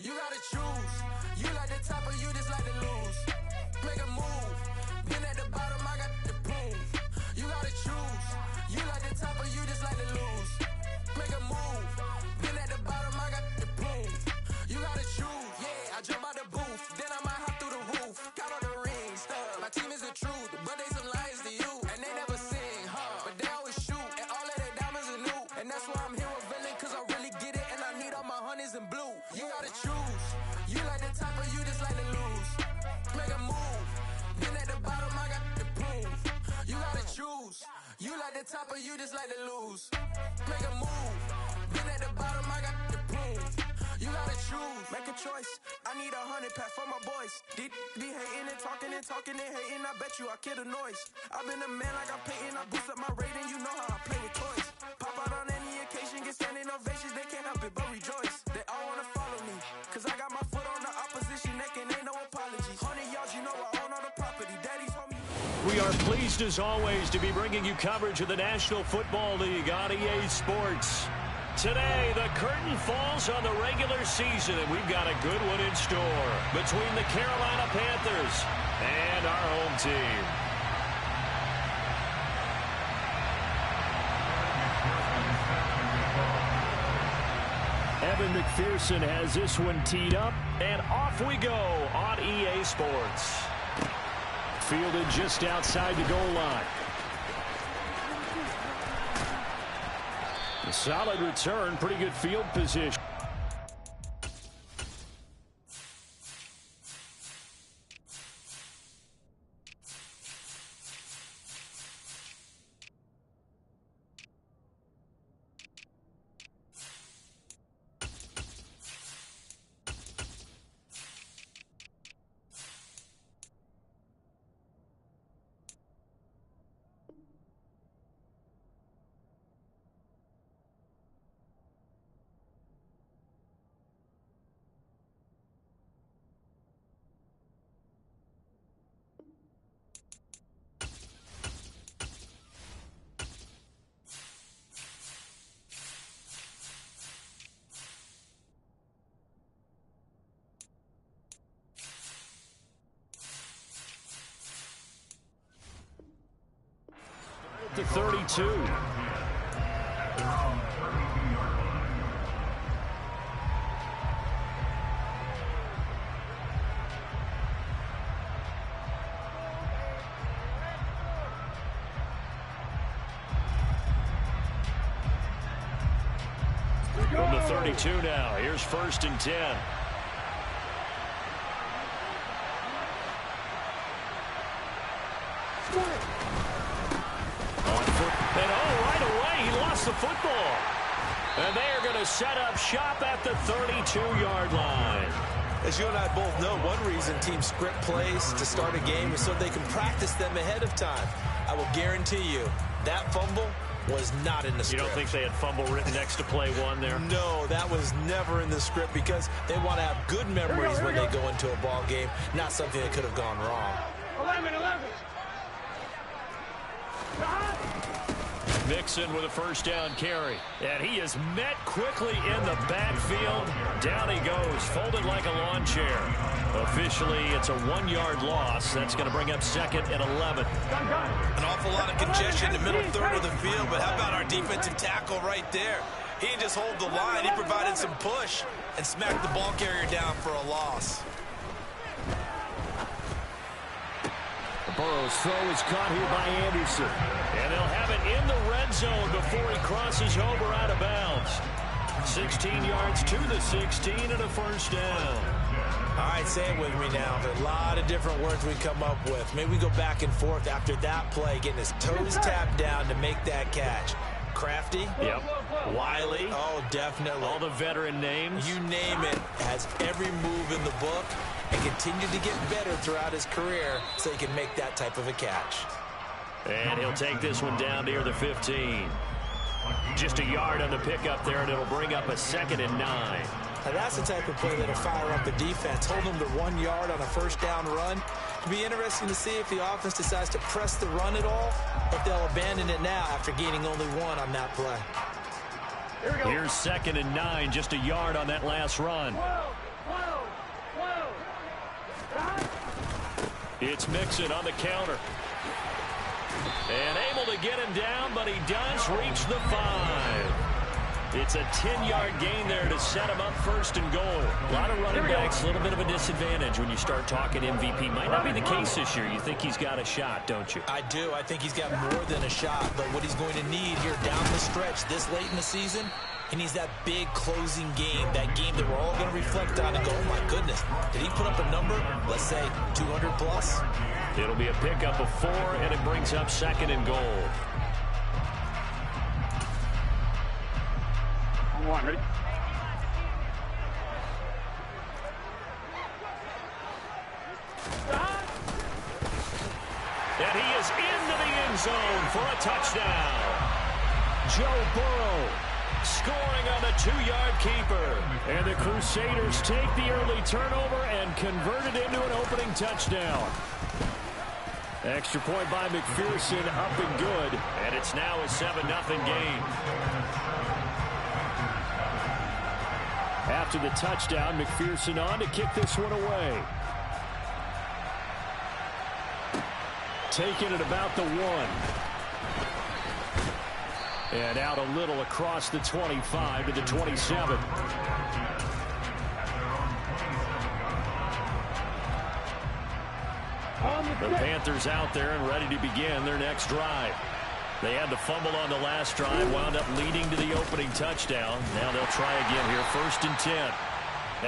You gotta choose. You like the top or you just like to lose. Make a move. Been at the bottom, I got the boom. You gotta choose. You like the top or you just like to lose. Make a move. Been at the bottom, I got the boom. You gotta choose. Yeah, I jump out the booth. Then I might hop through the roof. Got all the rings, stuff. My team is the truth, but they some liars to you. And they never sing, but they always shoot. And all of their diamonds are new. And that's why I'm here with villain, cause I really get it. And I need all my honeys in blue. You gotta choose. You like the top or you just like to lose. Make a move. Been at the bottom, I got the boom. You gotta choose. You like the top or you just like to lose. Make a move. Been at the bottom, I got the boom. You gotta choose. Make a choice. I need 100 pack for my boys. Be hating and talking and hating. I bet you I kill the noise. I've been a man like I'm painting. I boost up my rating. You know how I play with toys. Pop out on any occasion, get standing ovations. They can't help it but rejoice. They all wanna follow me, cause I got my foot on the opposition neck and ain't no apologies. 100 yards, you know I own all the property. Daddy's home. We are pleased as always to be bringing you coverage of the National Football League on EA Sports. Today, the curtain falls on the regular season, and we've got a good one in store between the Carolina Panthers and our home team. Evan McPherson has this one teed up, and off we go on EA Sports. Fielded just outside the goal line. A solid return, pretty good field position. To 32. From the 32 now. Here's 1st and 10. The football, and they are going to set up shop at the 32-yard line. As you and I both know, one reason teams script plays to start a game is so they can practice them ahead of time. I will guarantee you that fumble was not in the script. You don't think they had fumble written next to play one there? No, that was never in the script because they want to have good memories when they go into a ball game, not something that could have gone wrong. 11. Mixon with a 1st down carry. And he is met quickly in the backfield. Down he goes, folded like a lawn chair. Officially, it's a 1-yard loss. That's going to bring up 2nd and 11. An awful lot of congestion in the middle third of the field, but how about our defensive tackle right there? He didn't just hold the line. He provided some push and smacked the ball carrier down for a loss. Burrow's throw is caught here by Anderson. And they'll have it in the red zone before he crosses over out of bounds. 16 yards to the 16 and a 1st down. All right, say it with me now. There are a lot of different words we come up with. Maybe we go back and forth after that play, getting his toes tapped down to make that catch. Crafty. Yep. Wiley. Oh, definitely. All the veteran names. You name it. Has every move in the book and continued to get better throughout his career so he can make that type of a catch. And he'll take this one down near the 15. Just a yard on the pickup there, and it'll bring up a 2nd and 9. Now that's the type of play that'll fire up the defense. Hold them to 1 yard on a 1st down run. It'll be interesting to see if the offense decides to press the run at all, or if they'll abandon it now after gaining only 1 on that play. Here's 2nd and 9, just a yard on that last run. It's Mixon on the counter. And able to get him down, but he does reach the 5. It's a 10-yard gain there to set him up first and goal. A lot of running backs, a little bit of a disadvantage when you start talking MVP. Might not be the case this year. You think he's got a shot, don't you? I do. I think he's got more than a shot. But what he's going to need here down the stretch this late in the season, he needs that big closing game, that game that we're all going to reflect on and go, oh, my goodness, did he put up a number, let's say, 200 plus? It'll be a pickup of 4, and it brings up second and goal. Ready? And he is into the end zone for a touchdown. Joe Burrow scoring on the 2-yard keeper. And the Crusaders take the early turnover and convert it into an opening touchdown. Extra point by McPherson, up and good. And it's now a 7-0 game. After the touchdown, McPherson on to kick this one away. Taking it about the 1. And out a little across the 25 to the 27. The Panthers out there and ready to begin their next drive. They had the fumble on the last drive, wound up leading to the opening touchdown. Now they'll try again here, 1st and 10.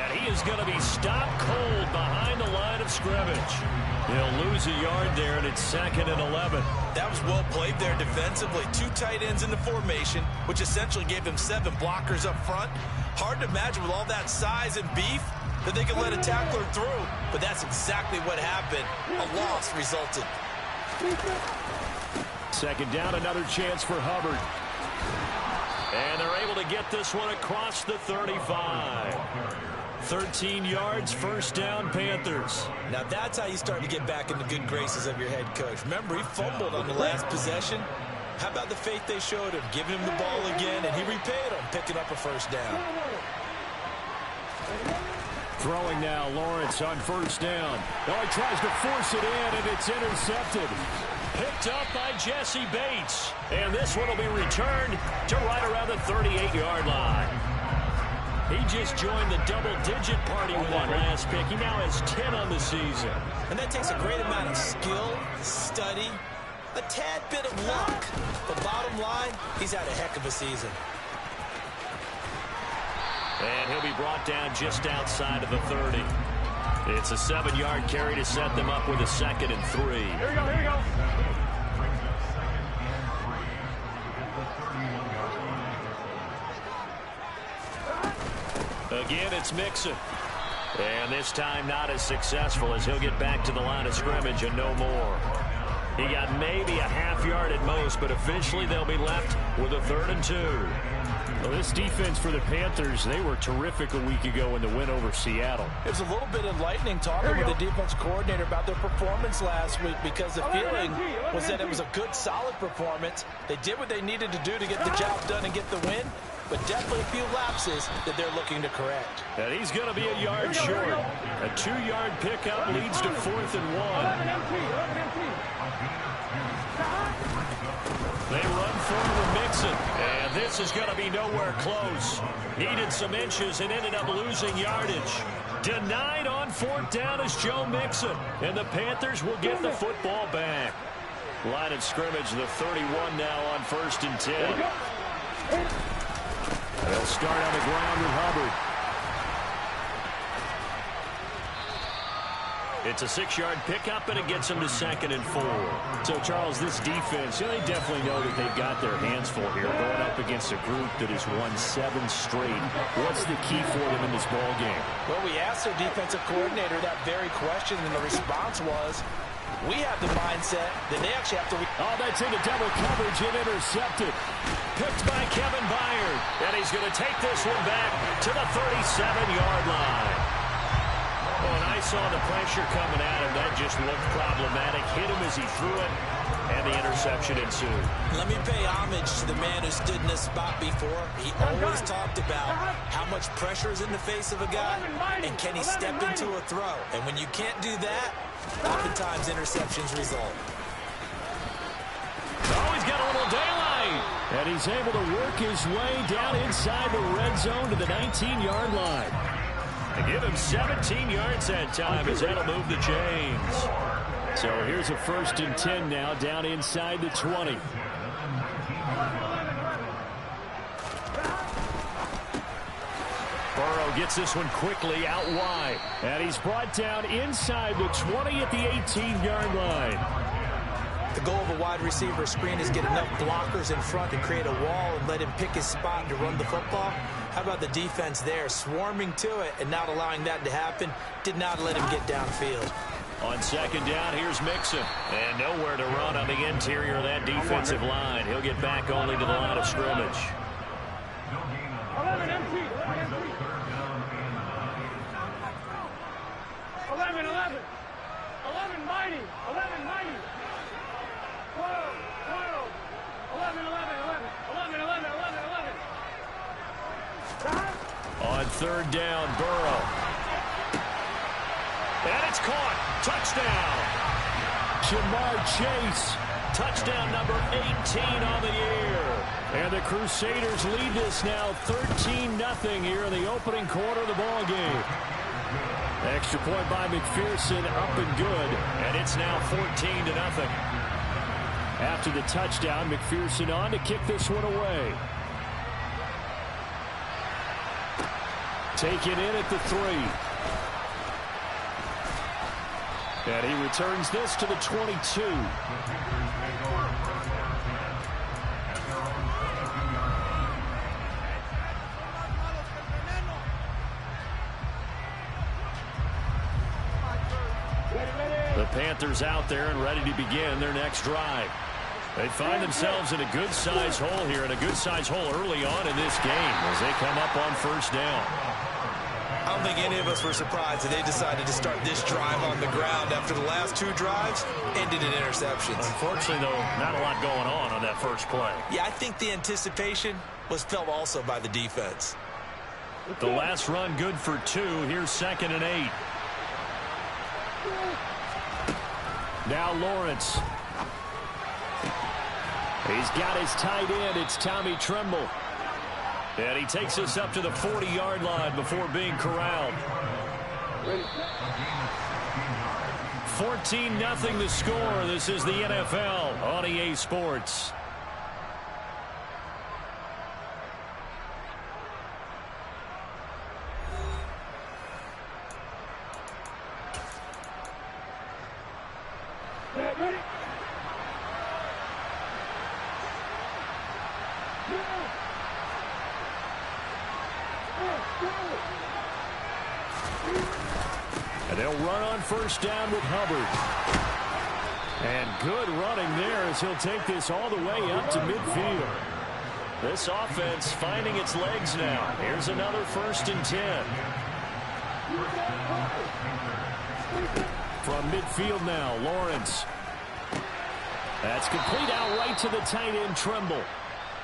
And he is going to be stopped cold behind the line of scrimmage. He'll lose a yard there, and it's 2nd and 11. That was well played there defensively. 2 tight ends in the formation, which essentially gave them 7 blockers up front. Hard to imagine with all that size and beef that they could let a tackler through. But that's exactly what happened. A loss resulted. 2nd down, another chance for Hubbard. And they're able to get this one across the 35. 13 yards, 1st down, Panthers. Now that's how you start to get back in the good graces of your head coach. Remember, he fumbled on the last possession. How about the faith they showed him, giving him the ball again, and he repaid him, picking up a 1st down. Throwing now, Lawrence on 1st down. Oh, he tries to force it in, and it's intercepted. Picked up by Jesse Bates. And this one will be returned to right around the 38-yard line. He just joined the double-digit party with that last pick. He now has 10 on the season. And that takes a great amount of skill, study, a tad bit of luck. But bottom line, he's had a heck of a season. And he'll be brought down just outside of the 30. It's a 7-yard carry to set them up with a 2nd and 3. Here we go, here we go. Again, it's Mixon. And this time not as successful as he'll get back to the line of scrimmage and no more. He got maybe a half-yard at most, but eventually they'll be left with a 3rd and 2. Well, this defense for the Panthers, they were terrific a week ago in the win over Seattle. It was a little bit enlightening talking with the defense coordinator about their performance last week, because the feeling was that it was a good, solid performance. They did what they needed to do to get the job done and get the win, but definitely a few lapses that they're looking to correct. And he's going to be a yard short. A 2-yard pickup leads to 4th and 1. They run forward with Mixon, and this is going to be nowhere close. Needed some inches and ended up losing yardage. Denied on 4th down is Joe Mixon, and the Panthers will get the football back. Line of scrimmage, the 31 now on 1st and 10. They'll start on the ground with Hubbard. It's a 6-yard pickup, and it gets them to 2nd and 4. So, Charles, this defense, they definitely know that they've got their hands full here, going up against a group that has won 7 straight. What's the key for them in this ball game? Well, we asked their defensive coordinator that very question, and the response was, we have the mindset that they actually have to... Oh, that's into double coverage and intercepted. Picked by Kevin Byard. And he's going to take this one back to the 37-yard line. Oh, and I saw the pressure coming at him. That just looked problematic. Hit him as he threw it, and the interception ensued. Let me pay homage to the man who stood in this spot before. He always talked about how much pressure is in the face of a guy, and can he step into a throw. And when you can't do that, Oftentimes, interceptions result. Oh, he's got a little daylight. And he's able to work his way down inside the red zone to the 19-yard line. To give him 17 yards that time as that'll move the chains. So here's a 1st and 10 now down inside the 20. Burrow gets this one quickly out wide. And he's brought down inside the 20 at the 18-yard line. The goal of a wide receiver screen is get enough blockers in front to create a wall and let him pick his spot to run the football. How about the defense there, swarming to it and not allowing that to happen? Did not let him get downfield. On 2nd down, here's Mixon. And nowhere to run on the interior of that defensive line. He'll get back only to the line of scrimmage. 11 empty. 11, 11. 11 mighty. 11 mighty. 12, 12. 11, 11, 11. 11, 11, 11, 11. On 3rd down, Burrow. And it's caught. Touchdown. Jamar Chase. Touchdown number 18 on the year. And the Crusaders lead this now 13-0 here in the opening quarter of the ball game. Extra point by McPherson, up and good. And it's now 14-0. After the touchdown, McPherson on to kick this one away. Taken in at the 3. And he returns this to the 22. The Panthers out there and ready to begin their next drive. They find themselves in a good-sized hole here, and a good-sized hole early on in this game as they come up on 1st down. I don't think any of us were surprised that they decided to start this drive on the ground after the last 2 drives ended in interceptions. Unfortunately, though, not a lot going on that first play. Yeah, I think the anticipation was felt also by the defense. The last run good for 2. Here's 2nd and 8. Now Lawrence. He's got his tight end. It's Tommy Tremble. And he takes us up to the 40-yard line before being corralled. 14-0 the score. This is the NFL on EA Sports. And they'll run on 1st down with Hubbard. And good running there as he'll take this all the way up to midfield. This offense finding its legs now. Here's another 1st and 10. From midfield now, Lawrence. That's complete out right to the tight end, Tremble.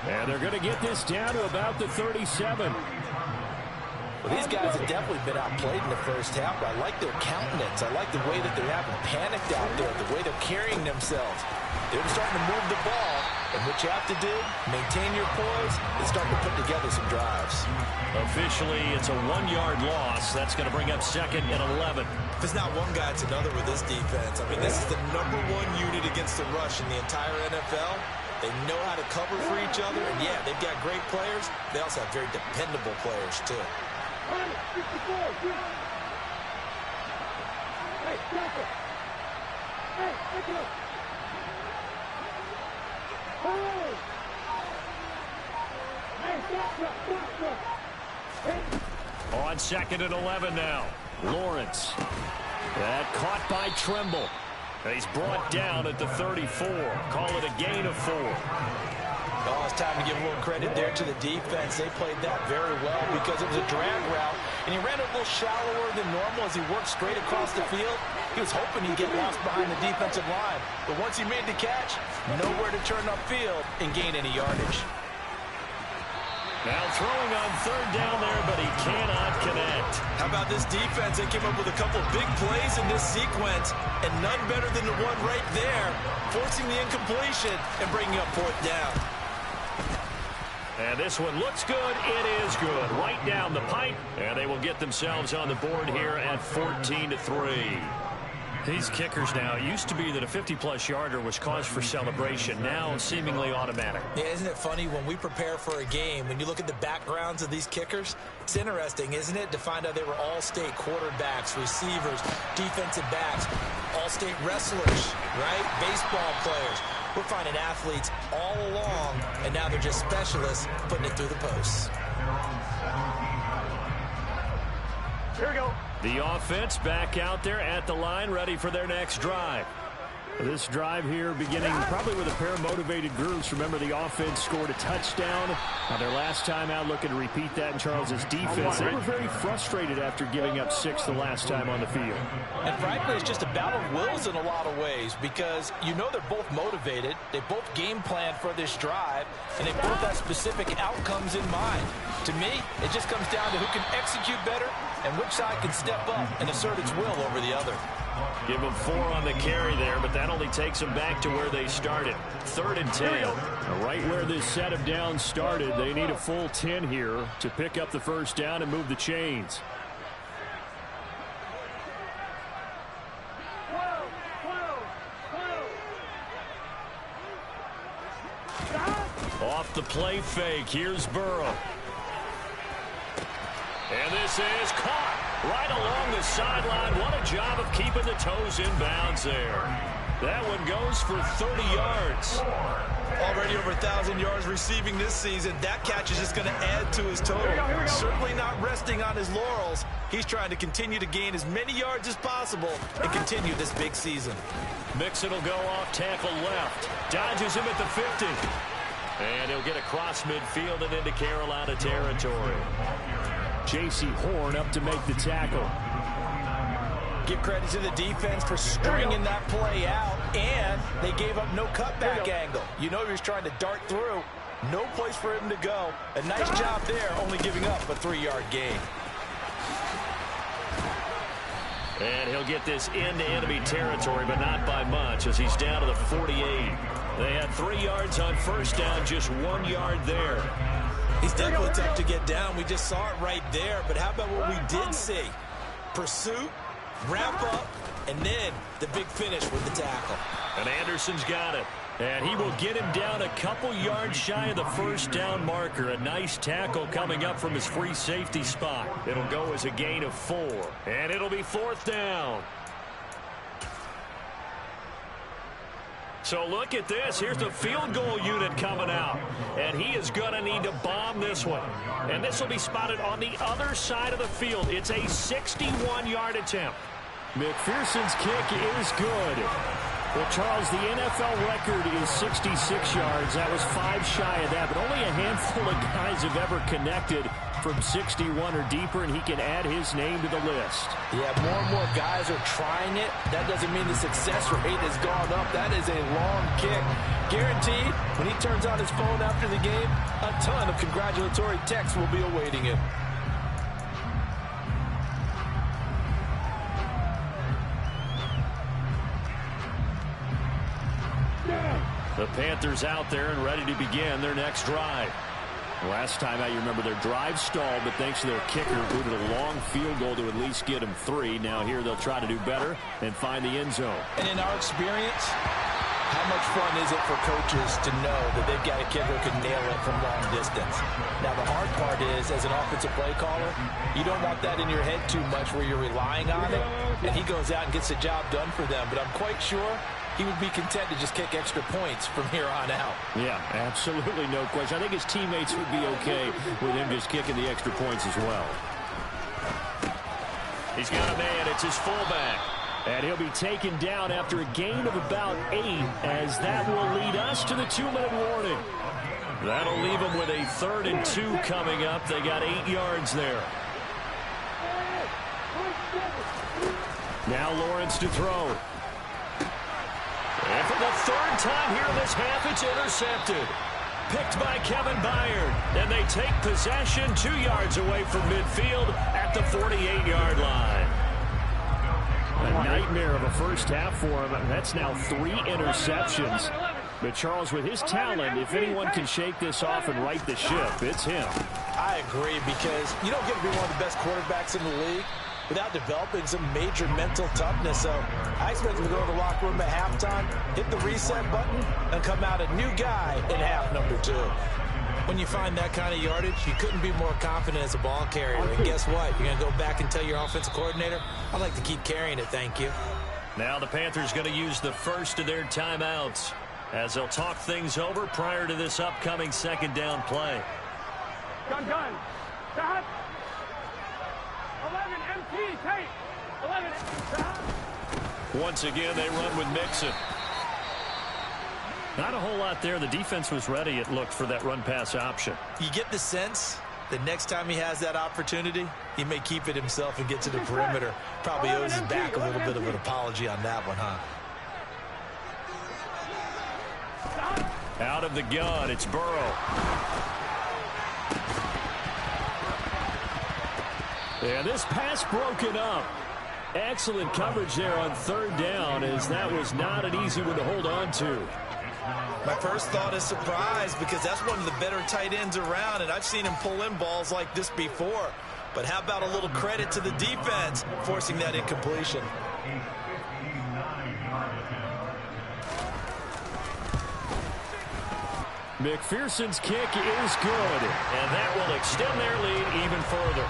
And they're going to get this down to about the 37. Well, these guys have definitely been outplayed in the first half, but I like their countenance. I like the way that they haven't panicked out there, the way they're carrying themselves. They're starting to move the ball, and what you have to do, maintain your poise, and start to put together some drives. Officially, it's a 1-yard loss. That's going to bring up 2nd and 11. If it's not one guy, it's another with this defense. I mean, this is the #1 unit against the rush in the entire NFL. They know how to cover for each other, and yeah, they've got great players. They also have very dependable players, too. On 2nd and 11 now. Lawrence. That caught by Tremble. He's brought down at the 34. Call it a gain of 4. Oh, it's time to give a little credit there to the defense. They played that very well because it was a drag route, and he ran a little shallower than normal as he worked straight across the field. He was hoping he'd get lost behind the defensive line, but once he made the catch, nowhere to turn upfield and gain any yardage. Now throwing on third down there, but he cannot connect. How about this defense? They came up with a couple big plays in this sequence, and none better than the one right there, forcing the incompletion and bringing up fourth down. And this one looks good. It is good. Right down the pipe, and they will get themselves on the board here at 14-3. These kickers now, it used to be that a 50-plus yarder was cause for celebration. Now seemingly automatic. Yeah, isn't it funny when we prepare for a game, when you look at the backgrounds of these kickers, it's interesting, isn't it, to find out they were all-state quarterbacks, receivers, defensive backs, all-state wrestlers, right? Baseball players. We're finding athletes all along, and now they're just specialists putting it through the posts. Here we go. The offense back out there at the line, ready for their next drive. This drive here beginning probably with a pair of motivated groups. Remember, the offense scored a touchdown. Their last time out, looking to repeat that in Charles's defense. They were very frustrated after giving up 6 the last time on the field. And frankly, it's just a battle of wills in a lot of ways, because you know they're both motivated. They both game plan for this drive, and they both have specific outcomes in mind. To me, it just comes down to who can execute better and which side can step up and assert its will over the other. Give them 4 on the carry there, but that only takes them back to where they started. 3rd and 10. Right where this set of downs started, they need a full 10 here to pick up the first down and move the chains. Off the play fake, here's Burrow. And this is caught right along the sideline. What a job of keeping the toes in bounds there. That one goes for 30 yards. Already over 1,000 yards receiving this season. That catch is just going to add to his total. Certainly not resting on his laurels. He's trying to continue to gain as many yards as possible and continue this big season. Mixon will go off tackle left. Dodges him at the 50. And he'll get across midfield and into Carolina territory. J.C. Horn up to make the tackle. Give credit to the defense for stringing that play out, and they gave up no cutback angle. You know he was trying to dart through. No place for him to go. A nice job there, only giving up a 3-yard gain. And he'll get this into enemy territory, but not by much, as he's down to the 48. They had 3 yards on first down, just 1 yard there. He's definitely tough to get down. We just saw it right there. But how about what we did see? Pursuit, wrap up, and then the big finish with the tackle. And Anderson's got it. And he will get him down a couple yards shy of the first down marker. A nice tackle coming up from his free safety spot. It'll go as a gain of 4. And it'll be 4th down. So look at this. Here's the field goal unit coming out. And he is going to need to bomb this one. And this will be spotted on the other side of the field. It's a 61-yard attempt. McPherson's kick is good. Well, Charles, the NFL record is 66 yards. That was 5 shy of that, but only a handful of guys have ever connected from 61 or deeper, and he can add his name to the list. Yeah, more and more guys are trying it. That doesn't mean the success rate has gone up. That is a long kick. Guaranteed, when he turns on his phone after the game, a ton of congratulatory texts will be awaiting him. The Panthers out there and ready to begin their next drive. Last time out, you remember their drive stalled, but thanks to their kicker, booted a long field goal to at least get them 3. Now here they'll try to do better and find the end zone. And in our experience, how much fun is it for coaches to know that they've got a kicker who can nail it from long distance? Now, the hard part is, as an offensive play caller, you don't want that in your head too much where you're relying on it, and he goes out and gets the job done for them. But I'm quite sure he would be content to just kick extra points from here on out. Yeah, absolutely no question. I think his teammates would be okay with him just kicking the extra points as well. He's got a man. It's his fullback. And he'll be taken down after a gain of about 8, as that will lead us to the 2-minute warning. That'll leave them with a 3rd and 2 coming up. They got 8 yards there. Now Lawrence to throw. And for the 3rd time here in this half, it's intercepted. picked by Kevin Byard. And they take possession 2 yards away from midfield at the 48-yard line. A nightmare of a first half for him. That's now 3 interceptions. But Charles, with his talent, if anyone can shake this off and right the ship, it's him. I agree, because you don't get to be one of the best quarterbacks in the league without developing some major mental toughness. So I expect him to go to the locker room at halftime, hit the reset button, and come out a new guy in half number 2. When you find that kind of yardage, you couldn't be more confident as a ball carrier. And guess what? You're going to go back and tell your offensive coordinator, I'd like to keep carrying it, thank you. Now the Panthers going to use the first of their timeouts as they'll talk things over prior to this upcoming second down play. Gun. Stop. 11 MT, tape. 11 stop. Once again, they run with Mixon. Not a whole lot there. The defense was ready, it looked, for that run-pass option. You get the sense that next time he has that opportunity, he may keep it himself and get to the perimeter. Probably owes his back a little bit of an apology on that one, huh? Out of the gun, it's Burrow. And this pass broken up. Excellent coverage there on third down, as that was not an easy one to hold on to. My first thought is surprise, because that's one of the better tight ends around, and I've seen him pull in balls like this before. But how about a little credit to the defense forcing that incompletion? McPherson's kick is good, and that will extend their lead even further.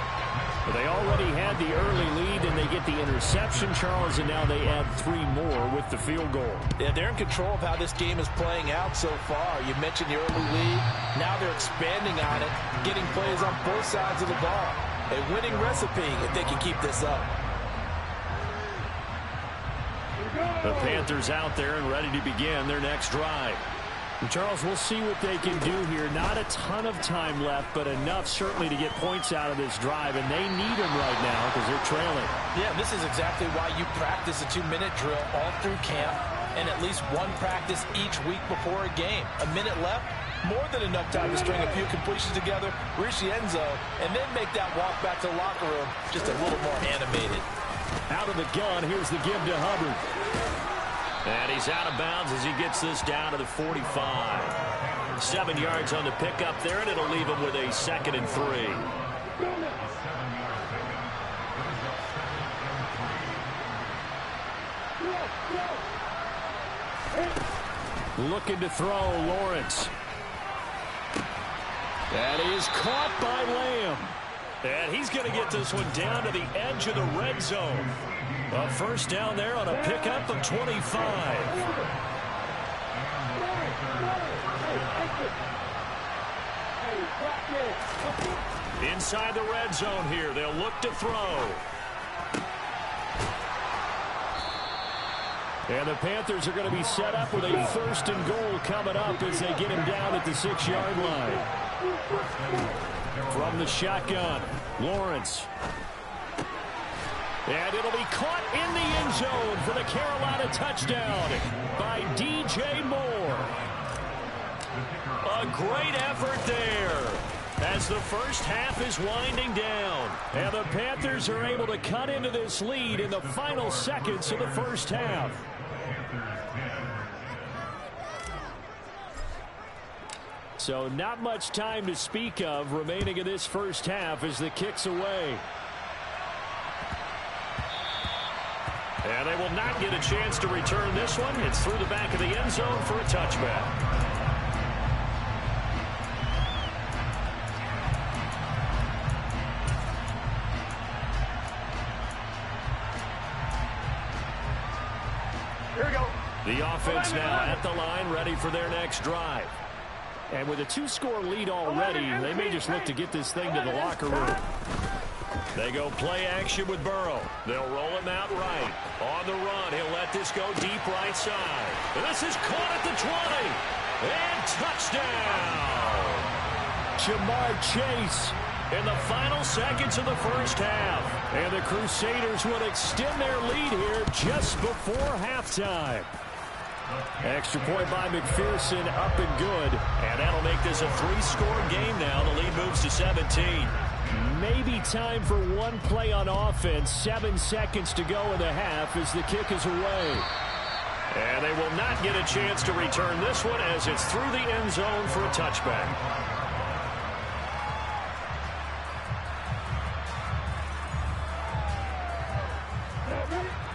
But they already had the early lead, and they get the interception, Charles, and now they add 3 more with the field goal. Yeah, they're in control of how this game is playing out so far. You mentioned the early lead. Now they're expanding on it, getting plays on both sides of the ball. A winning recipe if they can keep this up. The Panthers out there and ready to begin their next drive. And Charles, we'll see what they can do here. Not a ton of time left, but enough certainly to get points out of this drive, and they need them right now because they're trailing. Yeah, this is exactly why you practice a 2-minute drill all through camp and at least one practice each week before a game. A minute left, more than enough time to string a few completions together, reach the end zone, and then make that walk back to the locker room just a little more animated. Out of the gun, here's the give to Hubbard. And he's out of bounds as he gets this down to the 45. 7 yards on the pickup there, and it'll leave him with a 2nd and 3. Looking to throw, Lawrence. That is caught by Lamb. And he's going to get this one down to the edge of the red zone. A first down there on a pickup of 25. Inside the red zone here, they'll look to throw. And the Panthers are going to be set up with a 1st and goal coming up as they get him down at the 6-yard line. From the shotgun, Lawrence. And it'll be caught in the end zone for the Carolina touchdown by DJ Moore. A great effort there as the first half is winding down. And the Panthers are able to cut into this lead in the final seconds of the first half. So not much time to speak of remaining in this first half as the kick's away. And they will not get a chance to return this one. It's through the back of the end zone for a touchback. Here we go. The offense now at the line, ready for their next drive. And with a 2-score lead already, they may just look to get this thing to the locker room. They go play action with Burrow. They'll roll him out right. On the run, he'll let this go deep right side. And this is caught at the 20. And touchdown! Jamar Chase in the final seconds of the first half. And the Crusaders would extend their lead here just before halftime. Extra point by McPherson, up and good. And that'll make this a 3-score game now. The lead moves to 17. Maybe time for one play on offense. 7 seconds to go in the half as the kick is away. And they will not get a chance to return this one as it's through the end zone for a touchback.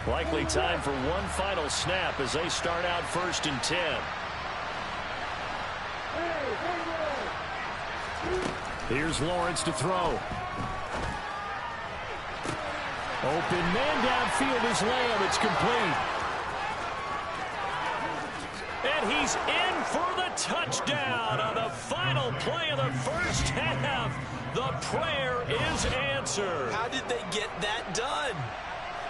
Likely time for one final snap as they start out 1st and 10. Here's Lawrence to throw. Open man downfield is Lamb. It's complete. And he's in for the touchdown on the final play of the first half. The prayer is answered. How did they get that done?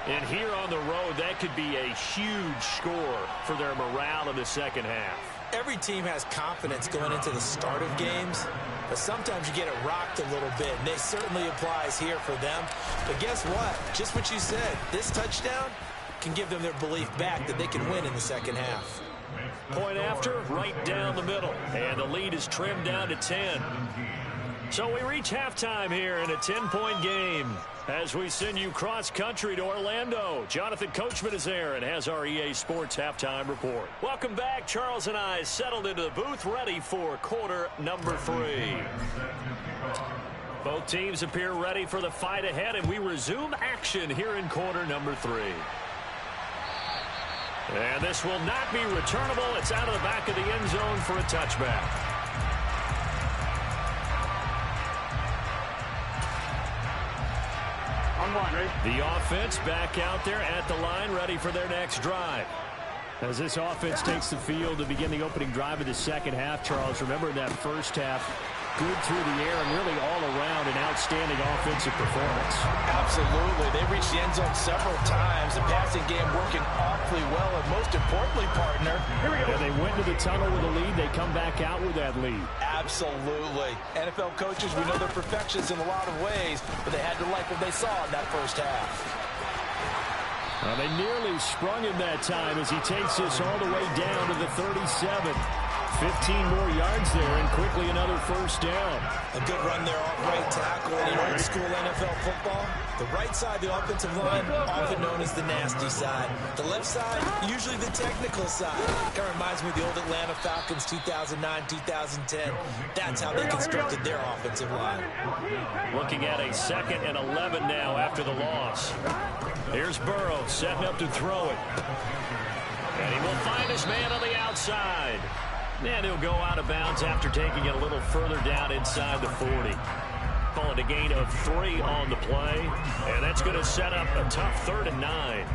And here on the road, that could be a huge score for their morale in the second half. Every team has confidence going into the start of games, but sometimes you get it rocked a little bit, and it certainly applies here for them. But guess what? Just what you said, this touchdown can give them their belief back that they can win in the second half. Point after, right down the middle, and the lead is trimmed down to 10. So we reach halftime here in a 10-point game as we send you cross-country to Orlando. Jonathan Coachman is there and has our EA Sports halftime report. Welcome back. Charles and I settled into the booth ready for quarter number 3. Both teams appear ready for the fight ahead, and we resume action here in quarter number 3. And this will not be returnable. It's out of the back of the end zone for a touchback. The offense back out there at the line, ready for their next drive. As this offense takes the field to begin the opening drive of the second half, Charles, remember in that first half, good through the air and really all around an outstanding offensive performance. Absolutely. They reached the end zone several times. The passing game working awfully well, and most importantly, partner, and they went to the tunnel with a lead. They come back out with that lead. Absolutely. NFL coaches, we know they're perfectionists in a lot of ways, but they had to like what they saw in that first half. Well, they nearly sprung him that time as he takes this all the way down to the 37. 15 more yards there, and quickly another first down. A good run there off right tackle. In old school NFL football, the right side, the offensive line, often known as the nasty side. The left side, usually the technical side. Kind of reminds me of the old Atlanta Falcons 2009, 2010. That's how they constructed their offensive line. Looking at a 2nd and 11 now after the loss. Here's Burrow setting up to throw it. And he will find his man on the outside. And he'll go out of bounds after taking it a little further down inside the 40. Call it a gain of 3 on the play. And that's going to set up a tough 3rd and 9.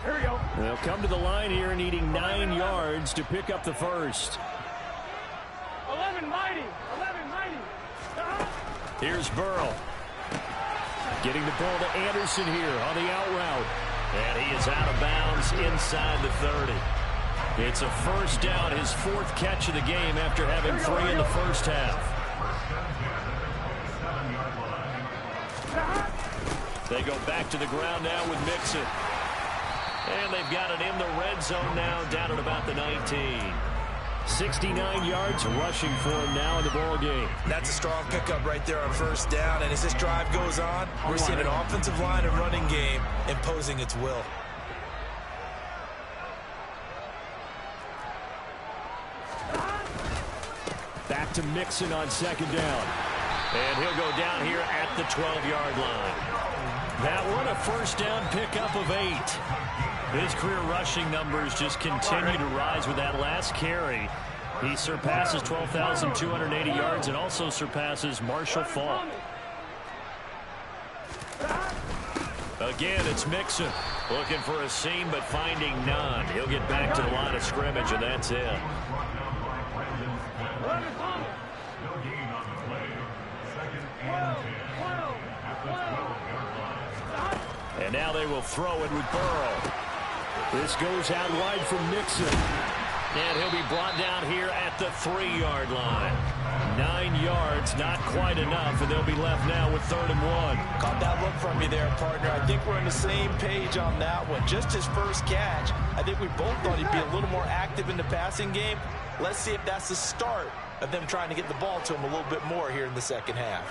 Here we go. They'll come to the line here needing 9 yards to pick up the first. 11 mighty. 11 mighty. Here's Burrow. Getting the ball to Anderson here on the out route. And he is out of bounds inside the 30. It's a first down, his 4th catch of the game after having 3 in the first half. They go back to the ground now with Mixon. And they've got it in the red zone now, down at about the 19. 69 yards rushing for him now in the ball game. That's a strong pickup right there on first down. And as this drive goes on, we're seeing an offensive line and running game imposing its will. Back to Mixon on 2nd down. And he'll go down here at the 12-yard line. That one a first down pickup of 8. His career rushing numbers just continue to rise with that last carry. He surpasses 12,280 yards and also surpasses Marshall Faulk. Again, it's Mixon looking for a seam but finding none. He'll get back to the line of scrimmage, and that's it. And now they will throw it with Burrow. This goes out wide from Mixon. And he'll be brought down here at the 3-yard line. 9 yards, not quite enough, and they'll be left now with 3rd and 1. Caught that look from you there, partner. I think we're on the same page on that one. Just his first catch. I think we both thought he'd be a little more active in the passing game. Let's see if that's the start of them trying to get the ball to him a little bit more here in the second half.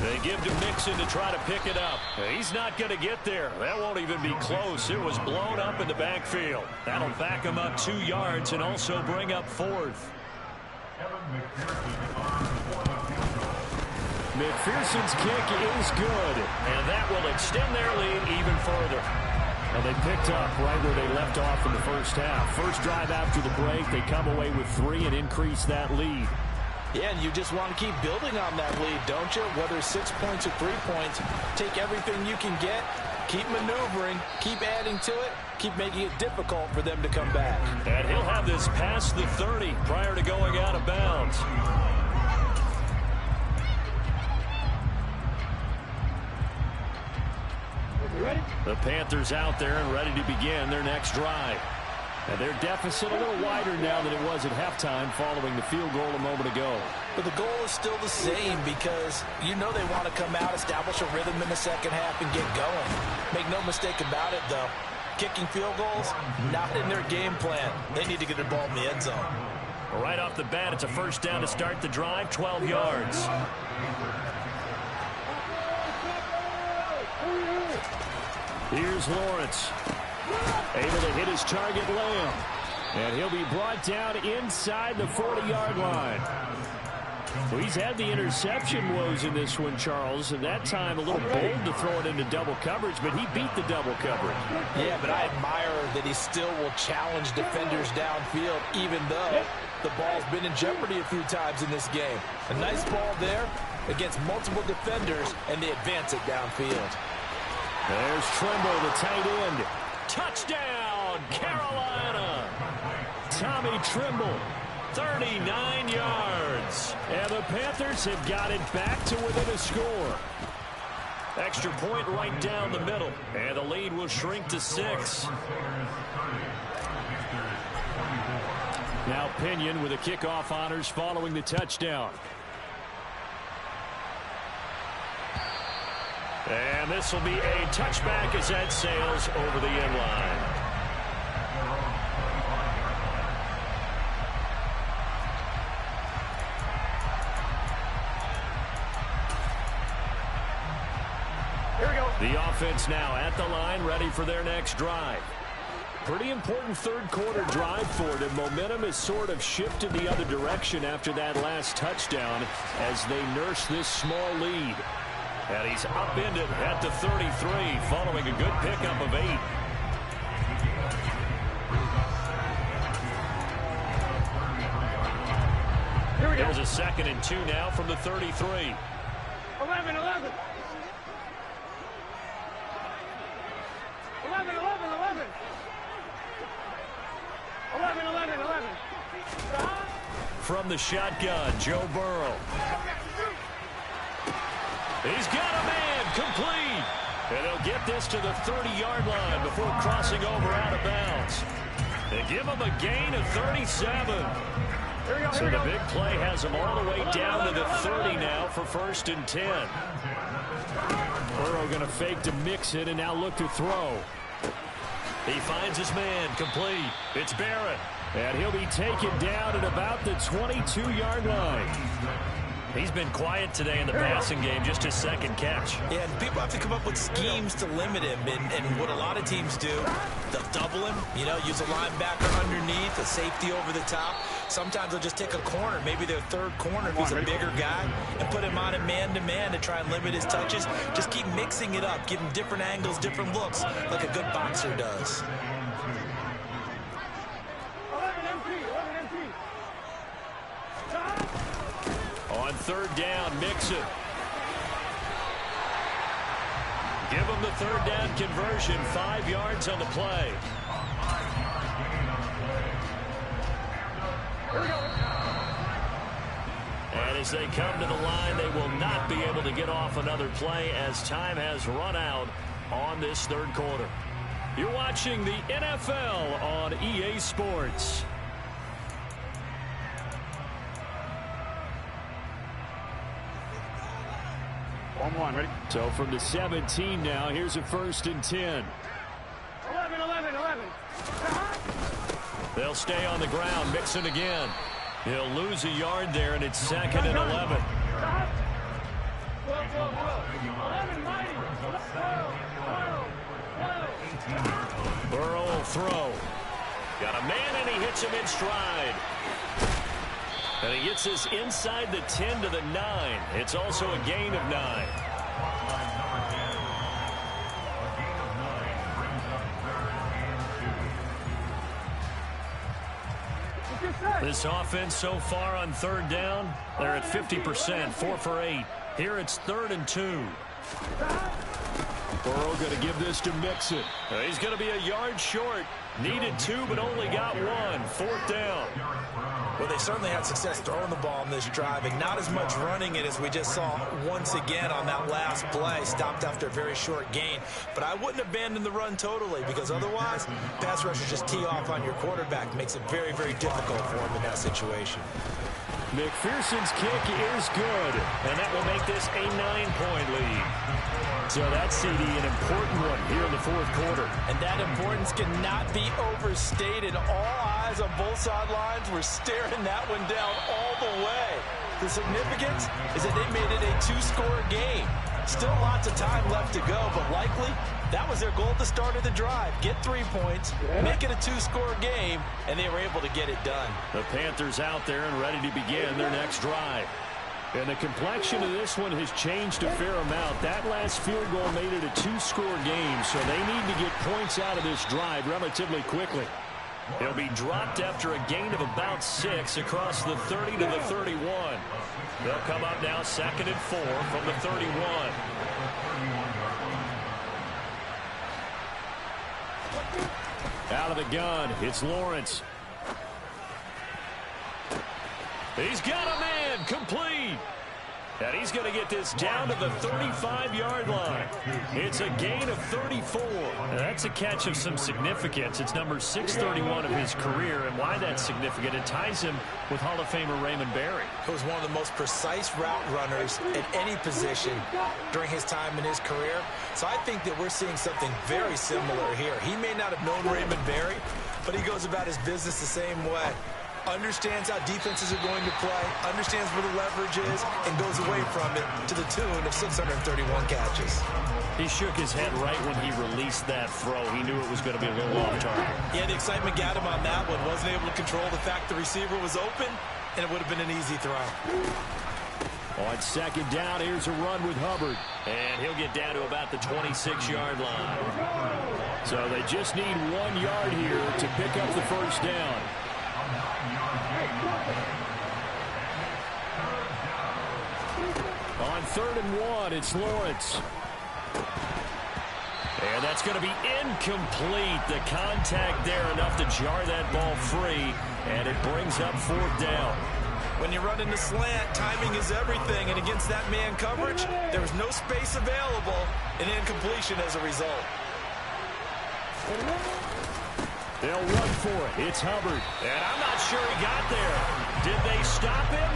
They give to Mixon to try to pick it up. He's not going to get there. That won't even be close. It was blown up in the backfield. That'll back him up 2 yards and also bring up 4th. McPherson's kick is good, and that will extend their lead even further. And they picked up right where they left off in the first half. First drive after the break, they come away with 3 and increase that lead. Yeah, and you just want to keep building on that lead, don't you? Whether 6 points or 3 points, take everything you can get, keep maneuvering, keep adding to it, keep making it difficult for them to come back. And he'll have this past the 30 prior to going out of bounds. The Panthers out there and ready to begin their next drive. And their deficit a little wider now than it was at halftime following the field goal a moment ago. But the goal is still the same because you know they want to come out, establish a rhythm in the second half, and get going. Make no mistake about it, though. Kicking field goals, not in their game plan. They need to get the ball in the end zone. Right off the bat, it's a first down to start the drive, 12 yards. Here's Lawrence. Able to hit his target, Lamb. And he'll be brought down inside the 40-yard line. Well, he's had the interception woes in this one, Charles, and that time a little bold to throw it into double coverage, but he beat the double coverage. Yeah, but I admire that he still will challenge defenders downfield, even though the ball's been in jeopardy a few times in this game. A nice ball there against multiple defenders, and they advance it downfield. There's Trimble, the tight end. Touchdown, Carolina. Tommy Trimble, 39 yards. And the Panthers have got it back to within a score. Extra point right down the middle. And the lead will shrink to 6. Now Pinion with the kickoff honors following the touchdown. And this will be a touchback as that sails over the end line. Here we go. The offense now at the line, ready for their next drive. Pretty important third quarter drive for them. Momentum has sort of shifted the other direction after that last touchdown as they nurse this small lead. And he's upended at the 33 following a good pickup of 8. Here we go. There's a 2nd and 2 now from the 33. 11, 11. 11, 11, 11. 11, 11, 11. From the shotgun, Joe Burrow. He's got a man complete. And they'll get this to the 30-yard line before crossing over out of bounds. They give him a gain of 37. So the big play has him all the way down to the 30 now for 1st and 10. Burrow going to fake to mix it and now look to throw. He finds his man complete. It's Barrett. And he'll be taken down at about the 22-yard line. He's been quiet today in the passing game, just his 2nd catch. Yeah, and people have to come up with schemes to limit him, and what a lot of teams do, they'll double him, you know, use a linebacker underneath, a safety over the top. Sometimes they'll just take a corner, maybe their 3rd corner if he's a bigger guy, and put him on a man-to-man to try and limit his touches. Just keep mixing it up, give him different angles, different looks, like a good boxer does. 11 MP. On 3rd down, Mixon. Give him the 3rd down conversion, 5 yards on the play. And as they come to the line, they will not be able to get off another play as time has run out on this 3rd quarter. You're watching the NFL on EA Sports. One, ready? So from the 17 now, here's a 1st and 10. 11. They'll stay on the ground. Mixon again. He'll lose a yard there, and it's 2nd and 11. Burrow will throw. Got a man, and he hits him in stride. And he gets this inside the 10 to the 9. It's also a gain of 9. This offense so far on 3rd down, they're at 50%, 4 for 8. Here it's 3rd and 2. Burrow going to give this to Mixon. He's going to be a yard short. Needed 2, but only got 1. 4th down. Well, they certainly had success throwing the ball in this drive, and not as much running it as we just saw once again on that last play. Stopped after a very short gain. But I wouldn't abandon the run totally, because otherwise, pass rushers just tee off on your quarterback. Makes it very, very difficult for him in that situation. McPherson's kick is good, and that will make this a 9-point lead. So that's, CD, an important one here in the 4th quarter. And that importance cannot be overstated. All eyes on both sidelines were staring that one down all the way. The significance is that they made it a 2-score game. Still lots of time left to go, but likely that was their goal at the start of the drive. Get 3 points, make it a 2-score game, and they were able to get it done. The Panthers out there and ready to begin their next drive. And the complexion of this one has changed a fair amount. That last field goal made it a 2-score game, so they need to get points out of this drive relatively quickly. He'll be dropped after a gain of about 6 across the 30 to the 31. They'll come up now 2nd and 4 from the 31. Out of the gun, it's Lawrence. He's got a man, complete. And he's going to get this down to the 35-yard line. It's a gain of 34. Now that's a catch of some significance. It's number 631 of his career, and why that's significant, it ties him with Hall of Famer Raymond Berry. He was one of the most precise route runners at any position during his time in his career. So I think that we're seeing something very similar here. He may not have known Raymond Berry, but he goes about his business the same way. Understands how defenses are going to play, understands where the leverage is, and goes away from it to the tune of 631 catches. He shook his head right when he released that throw. He knew it was going to be a little off target. Yeah, the excitement got him on that one. Wasn't able to control the fact the receiver was open, and it would have been an easy throw. On 2nd down, here's a run with Hubbard. And he'll get down to about the 26-yard line. So they just need 1 yard here to pick up the 1st down. On 3rd and 1, it's Lawrence. And that's going to be incomplete. The contact there enough to jar that ball free, and it brings up 4th down. When you run into slant, timing is everything, and against that man coverage, there was no space available, and incompletion as a result. They'll run for it. It's Hubbard. And I'm not sure he got there. Did they stop him?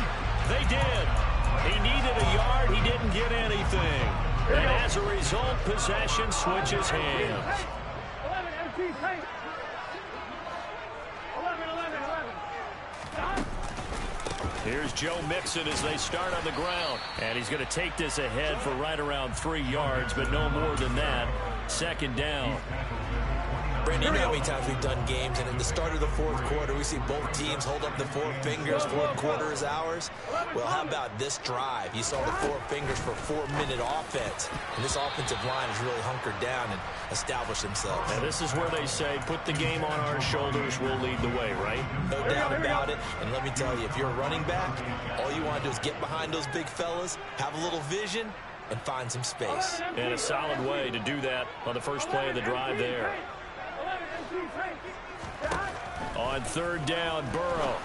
They did. He needed a yard. He didn't get anything. And as a result, possession switches hands. 11, empty, tight. 11. Here's Joe Mixon as they start on the ground. And he's going to take this ahead for right around 3 yards, but no more than that. 2nd down. Brandon, you know how many times we've done games, and at the start of the 4th quarter, we see both teams hold up the 4 fingers, 4th quarter is ours. Well, how about this drive? You saw the 4 fingers for 4-minute offense, and this offensive line has really hunkered down and established themselves. Now, this is where they say, put the game on our shoulders, we'll lead the way, right? No doubt about it, and let me tell you, if you're a running back, all you want to do is get behind those big fellas, have a little vision, and find some space. And a solid way to do that on the first play of the drive there. On 3rd down, Burrow.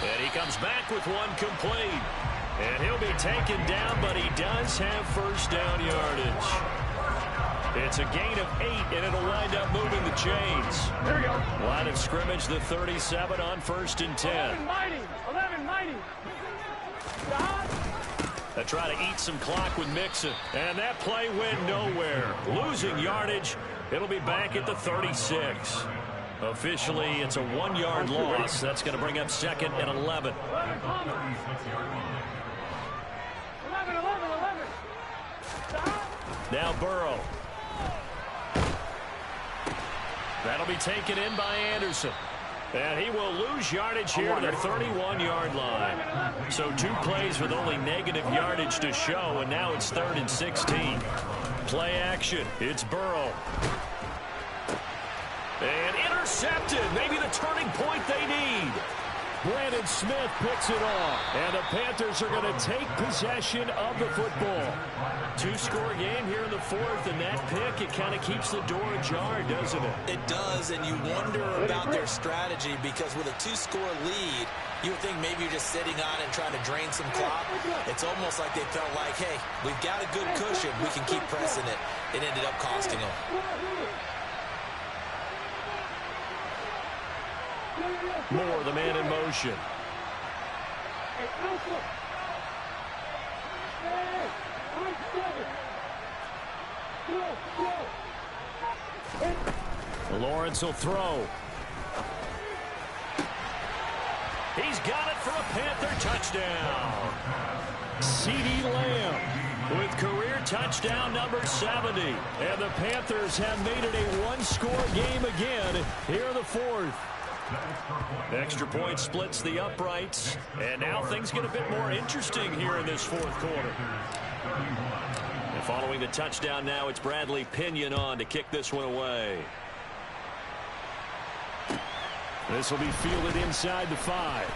And he comes back with one complete. And he'll be taken down, but he does have 1st down yardage. It's a gain of 8, and it'll wind up moving the chains. Here we go. Line of scrimmage, the 37 on 1st and 10. 11 mighty. 11 mighty. They try to eat some clock with Mixon, and that play went nowhere. Losing yardage. It'll be back at the 36. Officially, it's a 1-yard loss. That's going to bring up 2nd and 11. 11. Now Burrow. That'll be taken in by Anderson. And he will lose yardage here to the 31-yard line. So 2 plays with only negative yardage to show, and now it's 3rd and 16. Play action. It's Burrow. And intercepted. Maybe the turning point they need. Brandon Smith picks it off. And the Panthers are going to take possession of the football. 2-score game here in the 4th, and that pick, it kind of keeps the door ajar, doesn't it? It does, and you wonder about their strategy because with a 2-score lead, you would think maybe you're just sitting on it and trying to drain some clock. It's almost like they felt like, hey, we've got a good cushion. We can keep pressing it. It ended up costing them. Moore, the man in motion. Lawrence will throw. He's got it for a Panther touchdown. CeeDee Lamb with career touchdown number 70. And the Panthers have made it a 1-score game again here in the 4th. Extra point splits the uprights, and now things get a bit more interesting here in this 4th quarter. And following the touchdown now, it's Bradley Pinion on to kick this one away. This will be fielded inside the 5.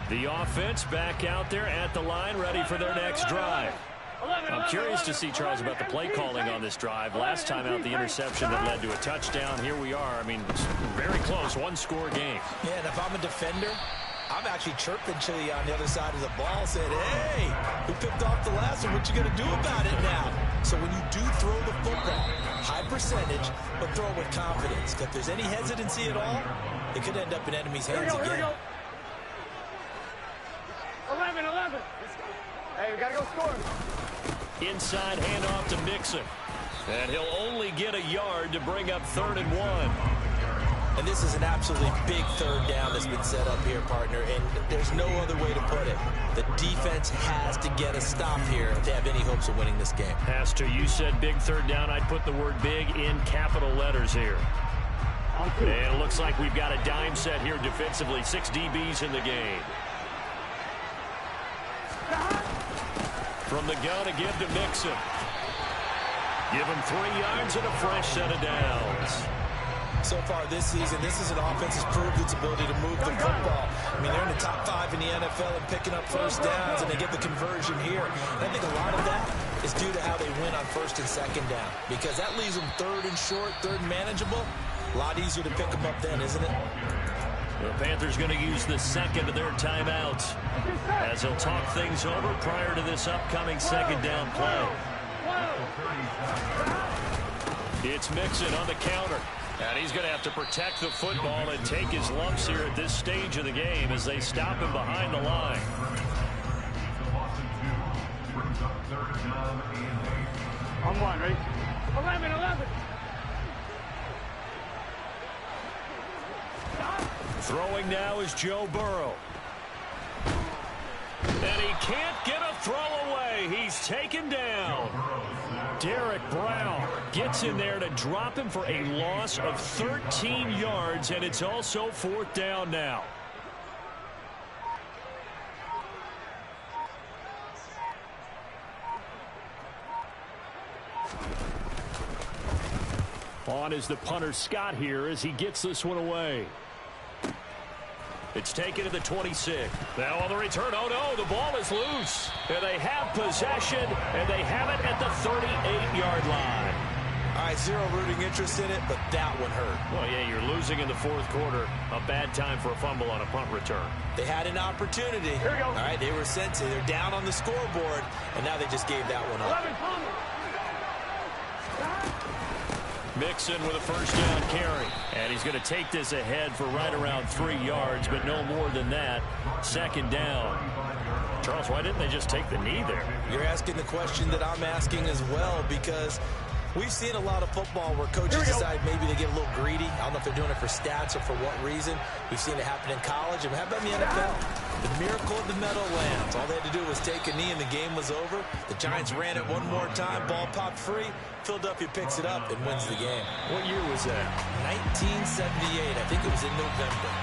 The offense back out there at the line, ready for their next drive. I'm curious to see, Charles, about the play calling on this drive. Last time out, the interception that led to a touchdown. Here we are. I mean, it's very close, 1-score game. Yeah, and if I'm a defender, I'm actually chirping Chili on the other side of the ball, saying, hey, who picked off the last one? What you going to do about it now? So when you do throw the football, high percentage, but throw it with confidence. If there's any hesitancy at all, it could end up in enemy's hands again. 11. Hey, we got to go score. Inside handoff to Mixon. And he'll only get a yard to bring up 3rd and 1. And this is an absolutely big 3rd down that's been set up here, partner, and there's no other way to put it. The defense has to get a stop here if they have any hopes of winning this game. Has to. You said big 3rd down. I'd put the word big in capital letters here. And it looks like we've got a dime set here defensively. 6 DBs in the game. From the gun, a give to Mixon. Give him 3 yards and a fresh set of downs. So far this season, this is an offense that's proved its ability to move the football. I mean, they're in the top 5 in the NFL and picking up 1st downs, and they get the conversion here. And I think a lot of that is due to how they win on 1st and 2nd down, because that leaves them 3rd and short, 3rd and manageable. A lot easier to pick them up then, isn't it? The Panthers going to use the 2nd of their timeouts as they'll talk things over prior to this upcoming 2nd down play. It's Mixon on the counter. And he's going to have to protect the football and take his lumps here at this stage of the game as they stop him behind the line. On 1, ready? 11. Throwing now is Joe Burrow. And he can't get a throw away. He's taken down. Derek Brown gets in there to drop him for a loss of 13 yards, and it's also 4th down now. On is the punter Scott here as he gets this one away. It's taken to the 26. Now on the return, oh no, the ball is loose. And they have possession, and they have it at the 38-yard line. All right, zero rooting interest in it, but that one hurt. Well, yeah, you're losing in the fourth quarter. A bad time for a fumble on a punt return. They had an opportunity. Here we go. All right, they were sent to. They're down on the scoreboard, and now they just gave that one up. 11, Palmer. Mixon with a first down carry. And he's going to take this ahead for right around 3 yards, but no more than that. Second down. Charles, why didn't they just take the knee there? You're asking the question that I'm asking as well, because we've seen a lot of football where coaches decide maybe they get a little greedy. I don't know if they're doing it for stats or for what reason. We've seen it happen in college. And how about in the NFL? The miracle of the Meadowlands. All they had to do was take a knee and the game was over. The Giants ran it one more time. Ball popped free. Philadelphia picks it up and wins the game. What year was that? 1978. I think it was in November.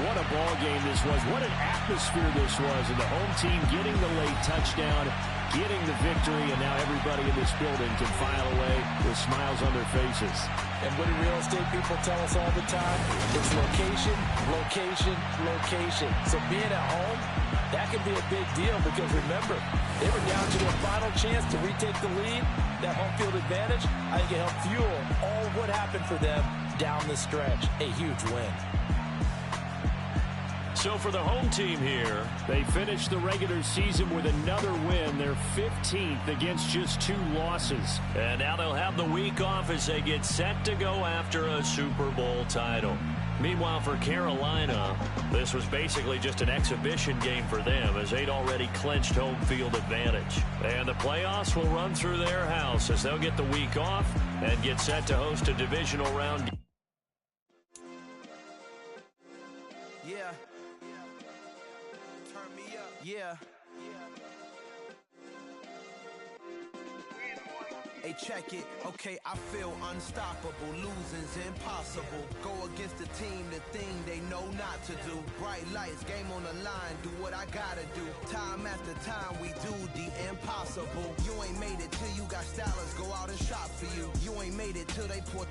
What a ball game this was. What an atmosphere this was. And the home team getting the late touchdown, getting the victory, and now everybody in this building can file away with smiles on their faces. And what do real estate people tell us all the time? It's location, location, location. So being at home, that can be a big deal because remember, they were down to their final chance to retake the lead. That home field advantage, I think it helped fuel all what happened for them down the stretch. A huge win. So for the home team here, they finished the regular season with another win. They're 15th against just 2 losses. And now they'll have the week off as they get set to go after a Super Bowl title. Meanwhile, for Carolina, this was basically just an exhibition game for them as they'd already clinched home field advantage. And the playoffs will run through their house as they'll get the week off and get set to host a divisional round. Yeah. Turn me up. Yeah. Hey, check it. Okay, I feel unstoppable. Losing's impossible. Go against the team, the thing they know not to do. Bright lights, game on the line. Do what I gotta do. Time after time, we do the impossible. You ain't made it till you got stylists go out and shop for you. You ain't made it till they put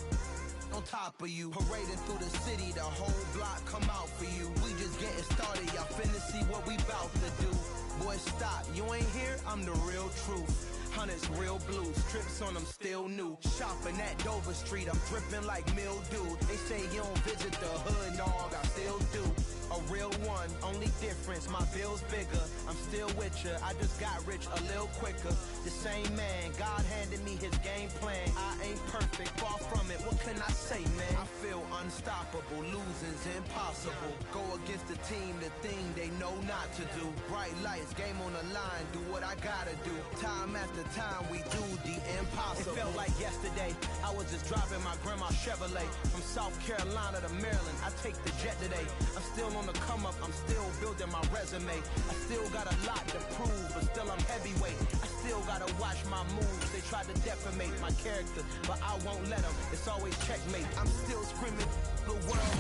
on top of you. Parading through the city, the whole block come out for you. We just getting started, y'all finna see what we bout to do. Boy, stop, you ain't here, I'm the real truth. Hunters, real blues, trips on them still new. Shopping at Dover Street, I'm dripping like mildew. They say you don't visit the hood, dog, I still do. A real one, only difference, my bill's bigger. I'm still with ya, I just got rich a little quicker. The same man, God handed me his game plan. I ain't perfect, far from it, what can I say, man? I feel unstoppable, losing's impossible. Go against the team, the thing they know not to do. Bright lights, game on the line, do what I gotta do. Time after time, we do the impossible. It felt like yesterday, I was just driving my grandma's Chevrolet. From South Carolina to Maryland, I take the jet today. I'm still on the come up, I'm still building my resume. I still got a lot to prove, but still I'm heavyweight. I still gotta watch my moves. They tried to defamate my character, but I won't let them. It's always checkmate. I'm still screaming the world